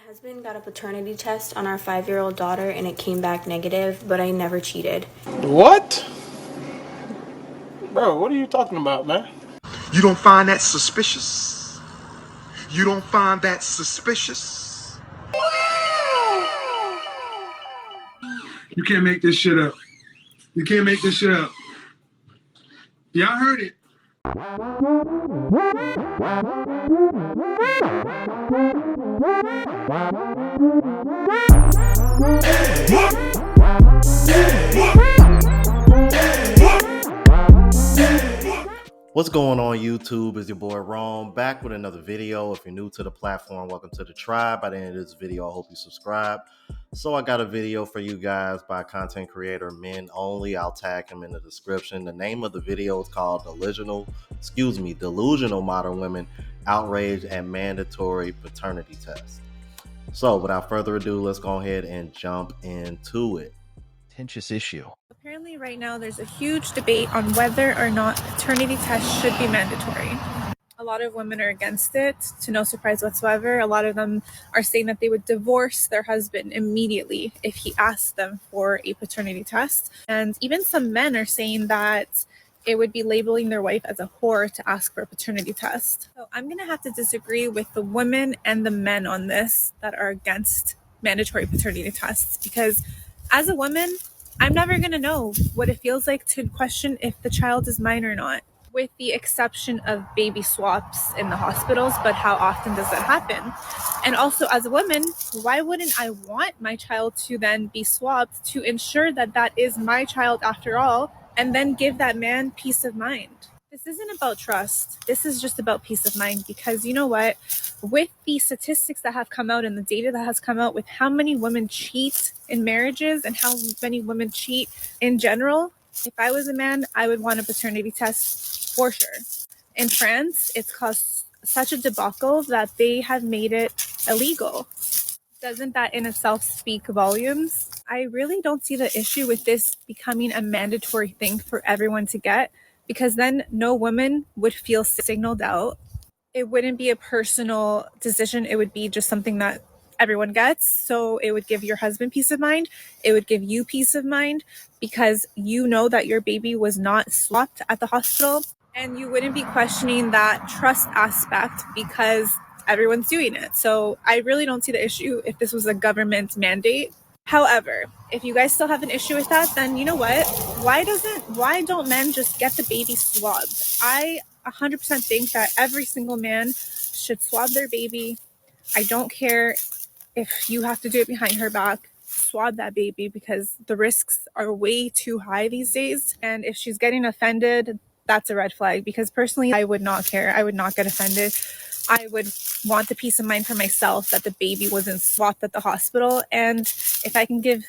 Husband got a paternity test on our 5-year-old daughter and it came back negative, but I never cheated. What? Bro, what are you talking about, man? You don't find that suspicious? You don't find that suspicious? You can't make this shit up. You can't make this shit up. Y'all heard it. What's going on YouTube? It's your boy Rome back with another video. If you're new to the platform, welcome to the tribe. By the end of this video, I hope you subscribe. So I got a video for you guys by content creator Men Only. I'll tag him in the description. The name of the video is called Delusional Modern Women Outrage and Mandatory Paternity Test. So without further ado, let's go ahead and jump into it. Contentious issue. Apparently right now there's a huge debate on whether or not paternity tests should be mandatory. A lot of women are against it, to no surprise whatsoever. A lot of them are saying that they would divorce their husband immediately if he asked them for a paternity test. And even some men are saying that it would be labeling their wife as a whore to ask for a paternity test. So I'm going to have to disagree with the women and the men on this that are against mandatory paternity tests, because as a woman, I'm never going to know what it feels like to question if the child is mine or not, with the exception of baby swaps in the hospitals. But how often does that happen? And also, as a woman, why wouldn't I want my child to then be swapped to ensure that that is my child after all, and then give that man peace of mind? This isn't about trust. This is just about peace of mind, because you know what? With the statistics that have come out and the data that has come out with how many women cheat in marriages and how many women cheat in general, if I was a man, I would want a paternity test for sure. In France, it's caused such a debacle that they have made it illegal. Doesn't that in itself speak volumes? I really don't see the issue with this becoming a mandatory thing for everyone to get, because then no woman would feel signaled out. It wouldn't be a personal decision. It would be just something that everyone gets. So it would give your husband peace of mind. It would give you peace of mind, because you know that your baby was not swapped at the hospital, and you wouldn't be questioning that trust aspect because everyone's doing it. So I really don't see the issue if this was a government mandate. However, if you guys still have an issue with that, then you know what? Why don't men just get the baby swabbed? I 100% think that every single man should swab their baby. I don't care if you have to do it behind her back. Swab that baby, because the risks are way too high these days. And if she's getting offended, that's a red flag, because personally, I would not care. I would not get offended. I would want the peace of mind for myself that the baby wasn't swapped at the hospital. And if I can give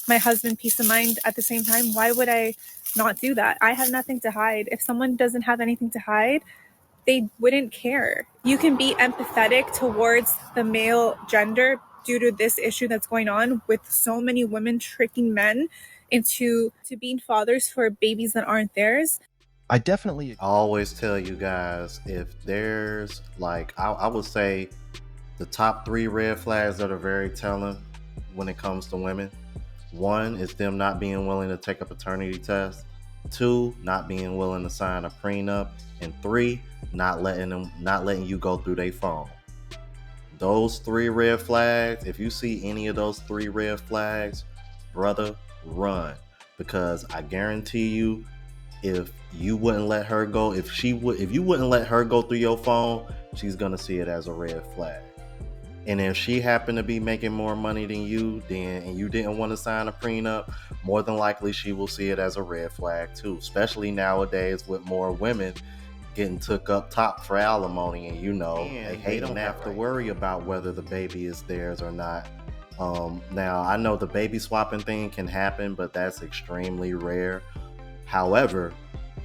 my husband peace of mind at the same time, why would I not do that? I have nothing to hide. If someone doesn't have anything to hide, they wouldn't care. You can be empathetic towards the male gender due to this issue that's going on with so many women tricking men into being fathers for babies that aren't theirs. I definitely I always tell you guys, if there's I would say the top 3 red flags that are very telling when it comes to women. 1 is them not being willing to take a paternity test. 2, not being willing to sign a prenup. And 3, not letting you go through their phone. Those 3 red flags, if you see any of those 3 red flags, brother, run. Because I guarantee you, if you wouldn't let her go, if you wouldn't let her go through your phone, she's gonna see it as a red flag. And if she happened to be making more money than you, and you didn't want to sign a prenup, more than likely she will see it as a red flag too. Especially nowadays with more women getting took up top for alimony, and they don't have to worry about whether the baby is theirs or not. Now I know the baby swapping thing can happen, but that's extremely rare. However,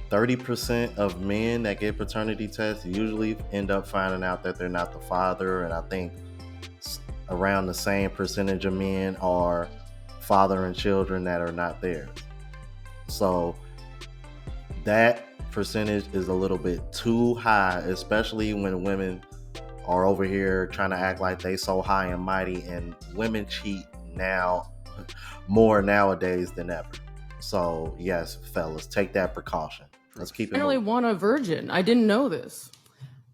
30% of men that get paternity tests usually end up finding out that they're not the father, and I think around the same percentage of men are fathering children that are not theirs. So that percentage is a little bit too high, especially when women are over here trying to act like they so high and mighty, and women cheat now more nowadays than ever. So yes, fellas, take that precaution. Let's keep it I really moving. want a virgin. I didn't know this.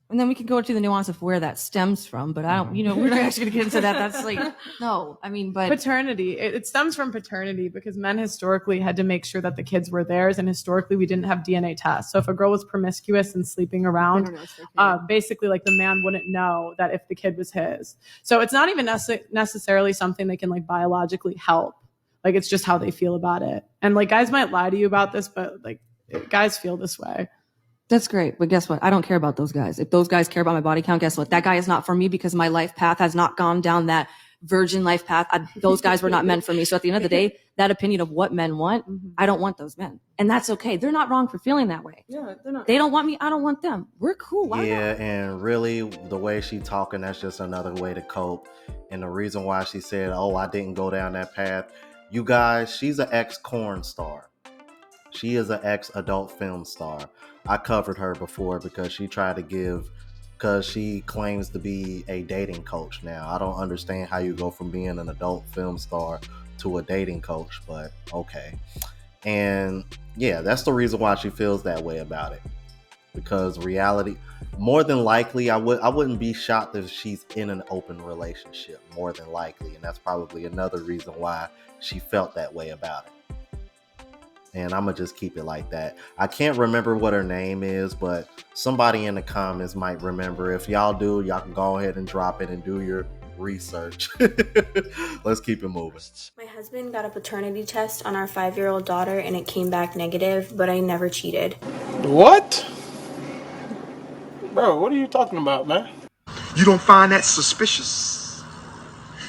And then we can go into the nuance of where that stems from, but I don't, we're not actually gonna get into that. That's like, no, I mean, but Paternity. It stems from paternity because men historically had to make sure that the kids were theirs, and historically we didn't have DNA tests. So if a girl was promiscuous and sleeping around, basically like the man wouldn't know that if the kid was his. So it's not even necessarily something they can like biologically help. Like it's just how they feel about it. And like guys might lie to you about this, but like guys feel this way. that's great. But guess what? I don't care about those guys. If those guys care about my body count, guess what? That guy is not for me because my life path has not gone down that virgin life path. Those guys were not meant for me. So at the end of the day, that opinion of what men want, I don't want those men. And that's okay. They're not wrong for feeling that way. Yeah, they're not. They don't want me. I don't want them. We're cool. Why Yeah, not? and really the way she talking, that's just another way to cope. And the reason why she said, oh, I didn't go down that path, you guys, she's an ex-corn star. She is an ex-adult film star. I covered her before because she claims to be a dating coach now. I don't understand how you go from being an adult film star to a dating coach, but okay. And yeah, that's the reason why she feels that way about it. Because reality, more than likely, I wouldn't be shocked if she's in an open relationship, more than likely. And that's probably another reason why she felt that way about it. And I'm going to just keep it like that. I can't remember what her name is, but somebody in the comments might remember. If y'all do, y'all can go ahead and drop it and do your research. Let's keep it moving. My husband got a paternity test on our 5-year-old daughter and it came back negative, but I never cheated. What? Bro, what are you talking about, man? You don't find that suspicious?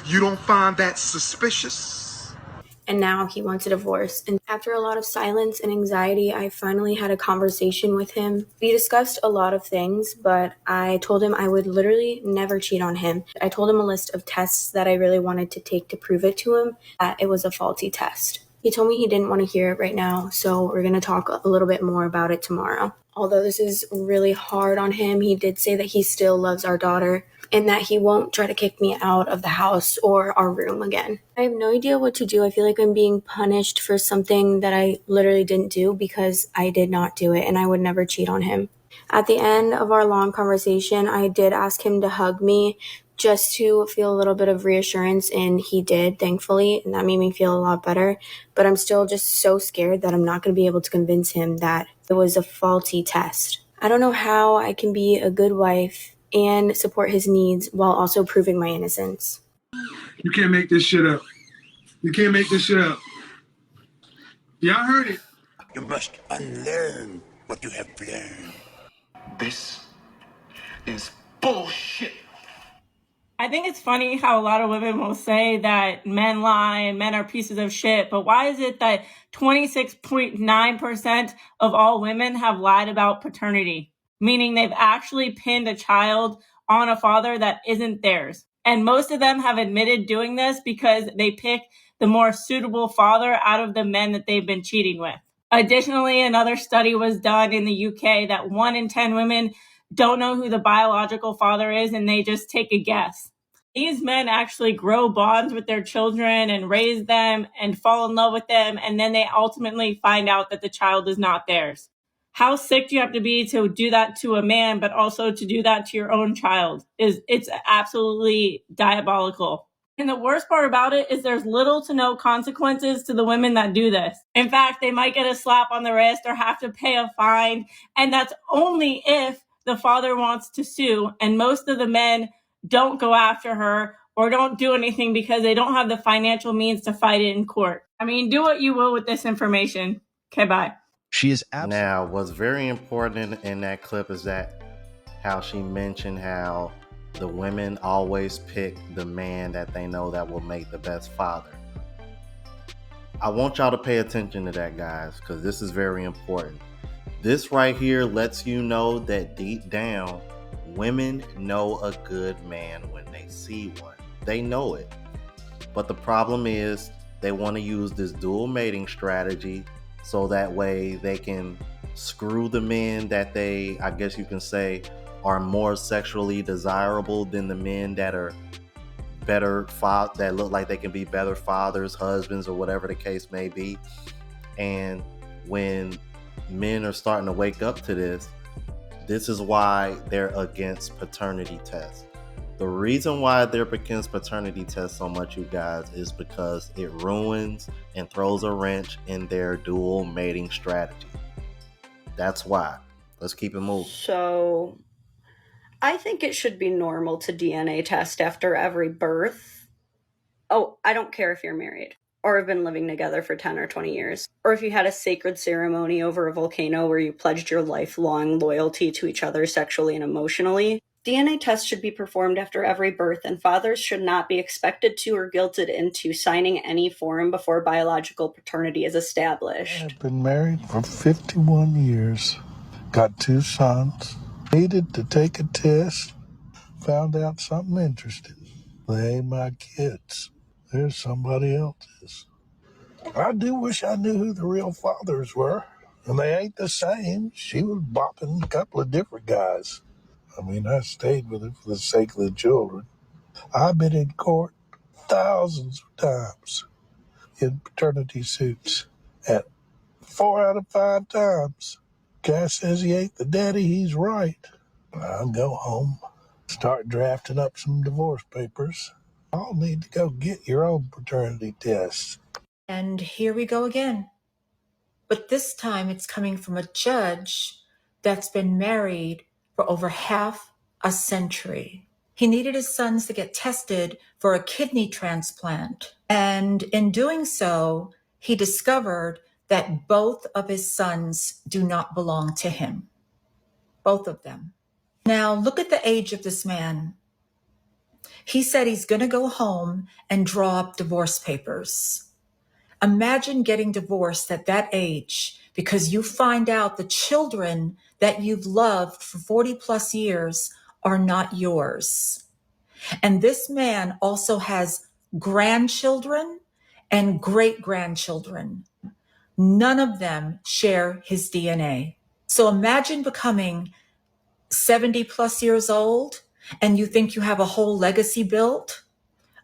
You don't find that suspicious? And now he wants a divorce. And after a lot of silence and anxiety, I finally had a conversation with him. We discussed a lot of things, but I told him I would literally never cheat on him. I told him a list of tests that I really wanted to take to prove it to him that it was a faulty test. He told me he didn't want to hear it right now, so we're going to talk a little bit more about it tomorrow. Although this is really hard on him, he did say that he still loves our daughter and that he won't try to kick me out of the house or our room again. I have no idea what to do. I feel like I'm being punished for something that I literally didn't do because I did not do it and I would never cheat on him. At the end of our long conversation, I did ask him to hug me just to feel a little bit of reassurance, and he did, thankfully, and that made me feel a lot better. But I'm still just so scared that I'm not going to be able to convince him that it was a faulty test. I don't know how I can be a good wife and support his needs while also proving my innocence. You can't make this shit up. You can't make this shit up. Y'all heard it. You must unlearn what you have learned. This is bullshit. I think it's funny how a lot of women will say that men lie and men are pieces of shit, but why is it that 26.9% of all women have lied about paternity? Meaning they've actually pinned a child on a father that isn't theirs. And most of them have admitted doing this because they pick the more suitable father out of the men that they've been cheating with. Additionally, another study was done in the UK that 1 in 10 women don't know who the biological father is and they just take a guess. These men actually grow bonds with their children and raise them and fall in love with them, and then they ultimately find out that the child is not theirs. How sick do you have to be to do that to a man, but also to do that to your own child? It's absolutely diabolical. And the worst part about it is there's little to no consequences to the women that do this. In fact, they might get a slap on the wrist or have to pay a fine, and that's only if the father wants to sue. And most of the men don't go after her or don't do anything because they don't have the financial means to fight it in court. I mean, do what you will with this information. Okay, bye. She is absolutely. Now, what's very important in that clip is that how she mentioned how the women always pick the man that they know that will make the best father. I want y'all to pay attention to that, guys, because this is very important. This right here lets you know that deep down, women know a good man when they see one. They know it. But the problem is they want to use this dual mating strategy so that way they can screw the men that they, I guess you can say, are more sexually desirable than the men that are that look like they can be better fathers, husbands, or whatever the case may be. And when men are starting to wake up to this is why they're against paternity tests. The reason why they're against paternity tests so much, you guys, is because it ruins and throws a wrench in their dual mating strategy. That's why. Let's keep it moving. So, I think it should be normal to DNA test after every birth. Oh, I don't care if you're married or have been living together for 10 or 20 years, or if you had a sacred ceremony over a volcano where you pledged your lifelong loyalty to each other sexually and emotionally. DNA tests should be performed after every birth, and fathers should not be expected to or guilted into signing any form before biological paternity is established. I've been married for 51 years. Got 2 sons. Needed to take a test. Found out something interesting. They ain't my kids. They're somebody else's. I do wish I knew who the real fathers were. And they ain't the same. She was bopping a couple of different guys. I mean, I stayed with her for the sake of the children. I've been in court thousands of times in paternity suits. And 4 out of 5 times, guy says he ain't the daddy, he's right. I'll go home, start drafting up some divorce papers. I'll need to go get your own paternity test. And here we go again. But this time it's coming from a judge that's been married for over half a century. He needed his sons to get tested for a kidney transplant. And in doing so, he discovered that both of his sons do not belong to him. Both of them. Now, look at the age of this man. He said he's going to go home and draw up divorce papers. Imagine getting divorced at that age because you find out the children that you've loved for 40 plus years are not yours. And this man also has grandchildren and great-grandchildren. None of them share his DNA. So imagine becoming 70 plus years old and you think you have a whole legacy built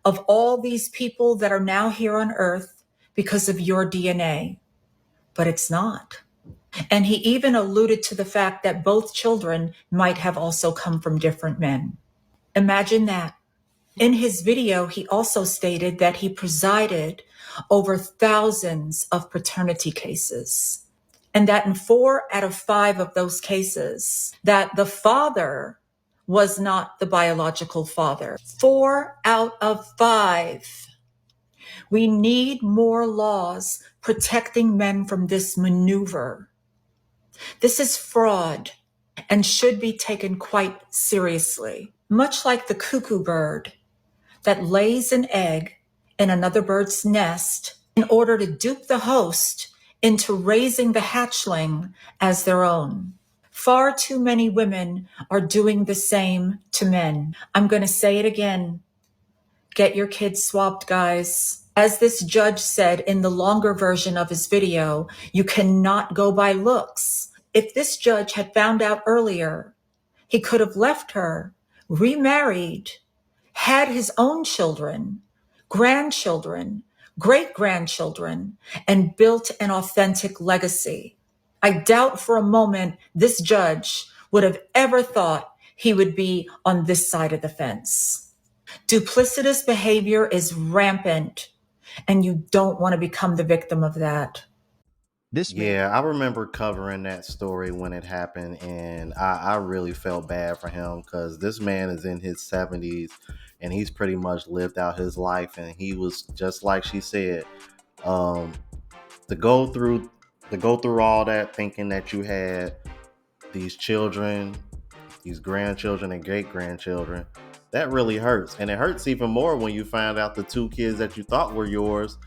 of all these people that are now here on earth because of your DNA, but it's not. And he even alluded to the fact that both children might have also come from different men. Imagine that. In his video, he also stated that he presided over thousands of paternity cases, and that in 4 out of 5 of those cases, that the father was not the biological father. 4 out of 5. We need more laws protecting men from this maneuver. This is fraud and should be taken quite seriously. Much like the cuckoo bird that lays an egg in another bird's nest in order to dupe the host into raising the hatchling as their own. Far too many women are doing the same to men. I'm going to say it again. Get your kids swapped, guys. As this judge said in the longer version of his video, you cannot go by looks. If this judge had found out earlier, he could have left her, remarried, had his own children, grandchildren, great-grandchildren, and built an authentic legacy. I doubt for a moment this judge would have ever thought he would be on this side of the fence. Duplicitous behavior is rampant, and you don't want to become the victim of that. I remember covering that story when it happened, and I really felt bad for him because this man is in his 70s and he's pretty much lived out his life, and he was just like she said, to go through all that thinking that you had these children, these grandchildren and great grandchildren. That really hurts, and it hurts even more when you find out the 2 kids that you thought were yours,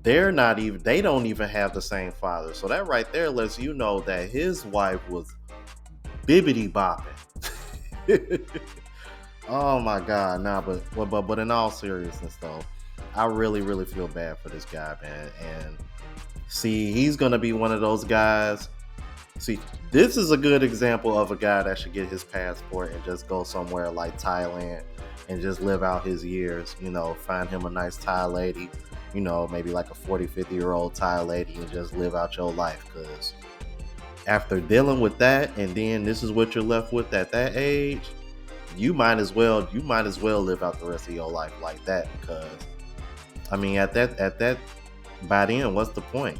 they don't even have the same father. So that right there lets you know that his wife was bibbity bopping. Oh my God. Nah, but in all seriousness though, I really feel bad for this guy, man. And see, he's gonna be one of those guys. See, this is a good example of a guy that should get his passport and just go somewhere like Thailand and just live out his years. You know, find him a nice Thai lady, you know, maybe like a 40, 50-year-old Thai lady, and just live out your life. Because after dealing with that, and then this is what you're left with at that age, you might as well live out the rest of your life like that. Because I mean, at that by then, what's the point?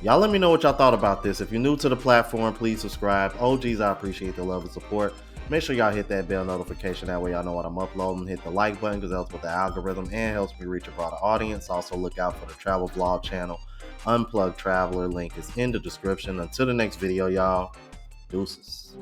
Y'all let me know what y'all thought about this. If you're new to the platform, please subscribe. OGs, I appreciate the love and support. Make sure y'all hit that bell notification. That way y'all know what I'm uploading. Hit the like button because that helps with the algorithm and helps me reach a broader audience. Also look out for the travel vlog channel, Unplugged Traveler. Link is in the description. Until the next video, y'all. Deuces.